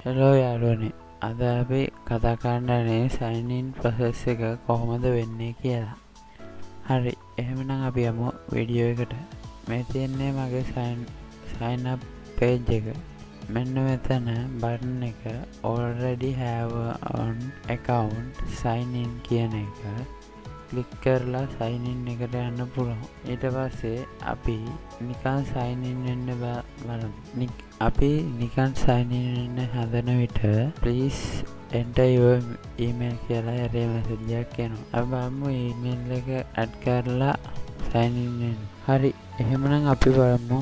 Hello යාළුවනේ, අද අපි කතා කරන්න යන්නේ sign in process එක කොහොමද වෙන්නේ කියලා. හරි, එහෙමනම් අපි යමු වීඩියෝ එකට. මේ තියෙන්නේ මගේ sign up page එක. මෙන්න මෙතන බටන් එක already have on account sign in කියන එක ක්ලික් කරලා sign in එකට යන්න පුළුවන්. ඊට පස්සේ අපි නිකන් sign in වෙන්න බලමු. අපි නිකන් sign in වෙන්න හදන විට please enter your email කියලා error message එකක් එනවා. අපි බලමු email එක add කරලා sign in වෙන්න. හරි, එහෙමනම් අපි බලමු.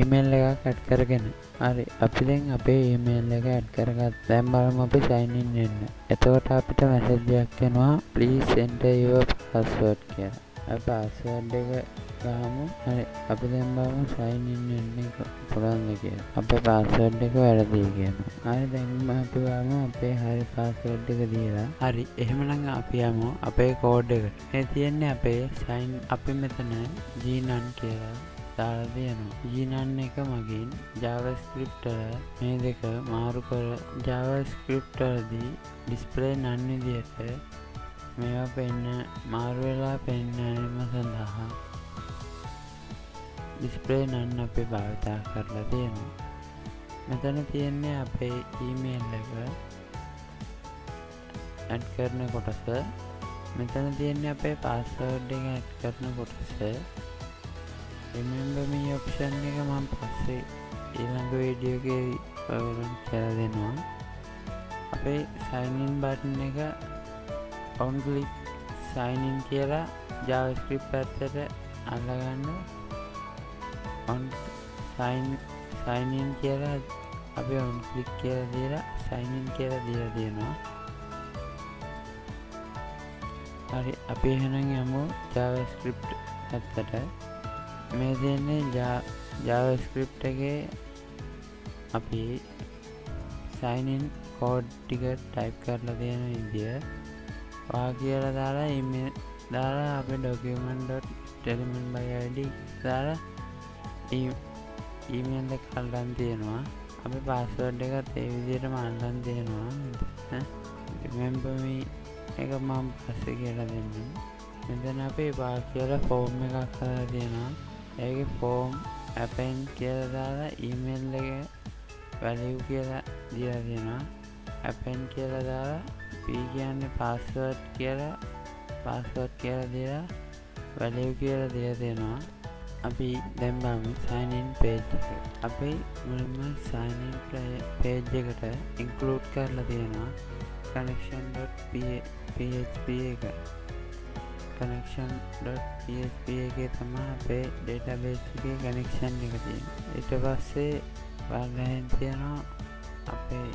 email එකක් add කරගෙන. හරි, අපි දැන් අපේ email එක add කරගත්තා. දැන් බලමු අපි sign in වෙන්න. එතකොට අපිට message එකක් එනවා please enter your password කියලා. අපි password එක ගහමු. හරි, අපි දැන් බලමු sign in වෙන්න පුළුවන්ද කියලා. අපේ password එක වැරදි කියනවා. හරි, දැන් අපි බලමු අපේ හරි password එක දීලා. හරි, එහෙමනම් අපි යමු අපේ code එකට. මේ තියෙන්නේ අපේ අපි මෙතන gnan කියලා දාලා දෙනවා. gnan එක මගින් javascript වල මේ දෙක මාරු කර javascript වලදී display none විදියට මේවා මාරු වෙලා පෙන්නීම සඳහා display none අපි භාවිතා කරලා තියෙනවා. මෙතන තියෙන්නේ අපේ email එක add කරන කොටස. මෙතන තියෙන්නේ අපේ password එක add කරන කොටස. remember me option එක මම පස්සේ ඊළඟ වීඩියෝ එකේ ඔයගොල්ලන්ට කියලා දෙනවා. අපේ sign in button එක on click sign in කියලා javascript පැත්තට අල්ලගන්න. on sign in කියලා අපි on click කියලා දීලා sign in කියලා දීලා දෙනවා. හරි, අපි එහෙනම් යමු javascript පැත්තට. මේ දෙන්නේ javascript එකේ අපි sign in code ටික type කරලා දෙන විදිය වා කියලා දාලා email දාලා අපි document.element.id දාලා email එක අල්ලන් තියෙනවා. අපි password එකත් ඒ විදිහටම අල්ලන් තියෙනවා. remember me එක මම පස්සේ කියලා දෙන්නම්. මෙතන අපි වා කියලා form එකක් හදලා තියෙනවා. ඒකේ form append කියලා දාලා email එක value කියලා දීලා තියෙනවා. append කියලා දාලා p කියන්නේ password කියලා දීලා value කියලා දීලා තියෙනවා. අපි දැන් බලමු sign in page එක. අපි මුලින්ම sign in page එකට include කරලා තියෙනවා connection.php එක. connection.php එකේ තමයි අපේ database එකේ connection එක තියෙන්නේ. ඊට පස්සේ බලන්න තියෙනවා අපේ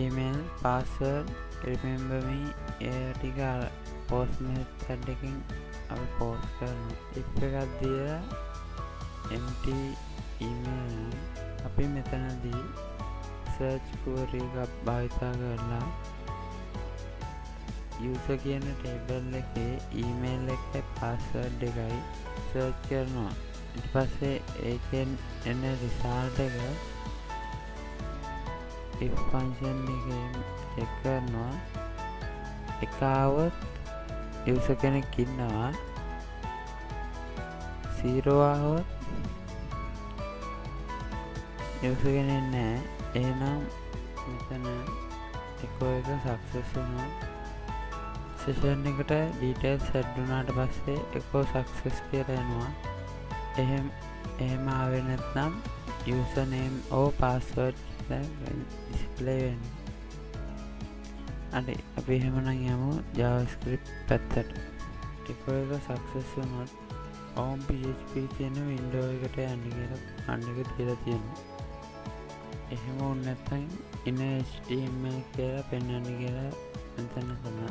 email password remember me ඒ ටික post method එකකින් අපි post කරනවා. if එකක් දීලා empty email අපි මෙතනදී search query එකක් භාවිතා කරලා user කියන table එකේ email එකේ password එකයි search කරනවා. ඊට පස්සේ ඒකෙන් එන result එක if function එකෙන් check කරනවා. එක આવොත් user කෙනෙක් ඉන්නවා. 0 આવොත් user කෙනෙක් නැහැ. එහෙනම් මෙතන echo එක success වුණා. session එකට details add වුණාට පස්සේ echo success කියලා එනවා. එහෙම ආවේ නැත්නම් user name or password කියලා display වෙනවා. හරි, අපි එහෙමනම් යමු javascript පැත්තට. echo එක success වුණොත් home php කියන window එකට යන්න කියලා command එක තියලා තියෙනවා. එහෙම වුණ නැත්නම් html කියලා පෙන්වන්න කියලා මෙතන තමයි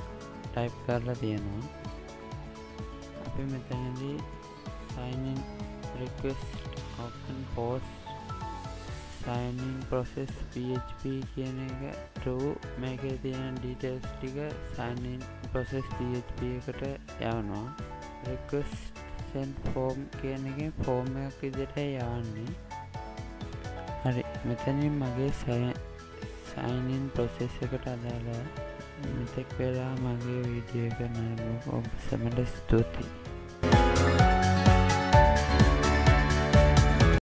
type කරලා තියෙනවා. අපි මෙතනදී sign in request open post sign in process php කියන එක true. මේකේ තියෙන details ටික sign in process php එකට යවනවා. request send form කියන එකේ form එකක් විදිහට යවන්නේ. හරි මෙතනින් මගේ සයින් ප්‍රොසෙස් එකට අදාළ මෙතෙක් වෙලා මගේ වීඩියෝ එක නරඹපු ඔබ සැමට ස්තුතියි